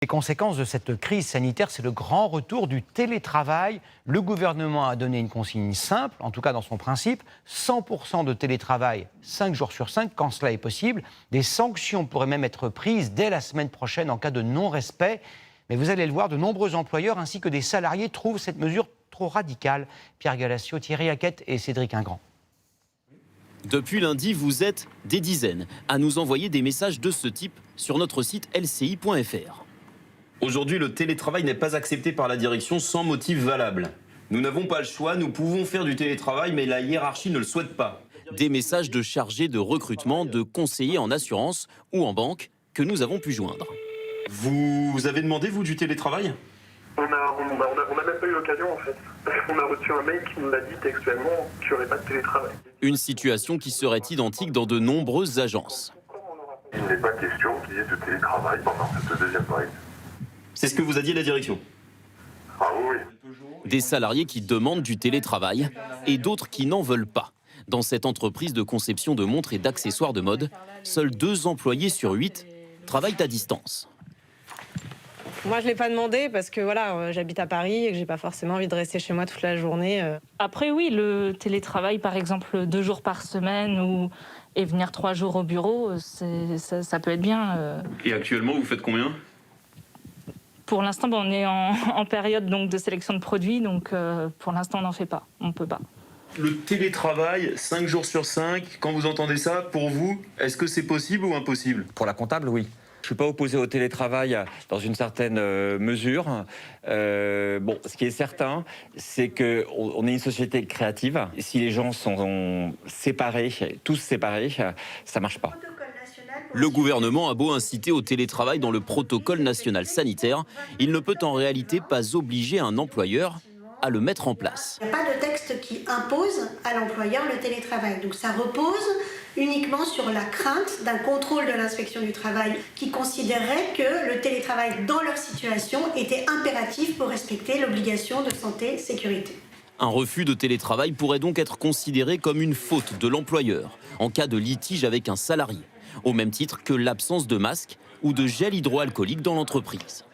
Les conséquences de cette crise sanitaire, c'est le grand retour du télétravail. Le gouvernement a donné une consigne simple, en tout cas dans son principe, 100% de télétravail 5 jours sur 5 quand cela est possible. Des sanctions pourraient même être prises dès la semaine prochaine en cas de non-respect. Mais vous allez le voir, de nombreux employeurs ainsi que des salariés trouvent cette mesure trop radicale. Pierre Galassio, Thierry Hackett et Cédric Ingrand. Depuis lundi, vous êtes des dizaines à nous envoyer des messages de ce type sur notre site lci.fr. Aujourd'hui, le télétravail n'est pas accepté par la direction sans motif valable. Nous n'avons pas le choix, nous pouvons faire du télétravail, mais la hiérarchie ne le souhaite pas. Des messages de chargés de recrutement, de conseillers en assurance ou en banque que nous avons pu joindre. Vous avez demandé, vous, du télétravail ? On n'a même pas eu l'occasion, en fait. On a reçu un mail qui nous a dit textuellement qu'il n'y aurait pas de télétravail. Une situation qui serait identique dans de nombreuses agences. Il n'est pas question qu'il y ait de télétravail pendant cette deuxième vague. C'est ce que vous a dit la direction. Ah oui. Des salariés qui demandent du télétravail et d'autres qui n'en veulent pas. Dans cette entreprise de conception de montres et d'accessoires de mode, seuls 2 employés sur 8 travaillent à distance. Moi, je ne l'ai pas demandé parce que voilà, j'habite à Paris et que je n'ai pas forcément envie de rester chez moi toute la journée. Après, oui, le télétravail, par exemple, 2 jours par semaine et venir 3 jours au bureau, ça peut être bien. Et actuellement, vous faites combien ? Pour l'instant, on est en période donc, de sélection de produits, donc pour l'instant, on n'en fait pas, on ne peut pas. Le télétravail, 5 jours sur 5, quand vous entendez ça, pour vous, est-ce que c'est possible ou impossible ? Pour la comptable, oui. Je ne suis pas opposé au télétravail dans une certaine mesure. Ce qui est certain, c'est qu'on est une société créative. Si les gens sont séparés, tous séparés, ça ne marche pas. Le gouvernement a beau inciter au télétravail dans le protocole national sanitaire, il ne peut en réalité pas obliger un employeur à le mettre en place. Il n'y a pas de texte qui impose à l'employeur le télétravail. Donc ça repose uniquement sur la crainte d'un contrôle de l'inspection du travail qui considérerait que le télétravail dans leur situation était impératif pour respecter l'obligation de santé-sécurité. Un refus de télétravail pourrait donc être considéré comme une faute de l'employeur en cas de litige avec un salarié, au même titre que l'absence de masque ou de gel hydroalcoolique dans l'entreprise.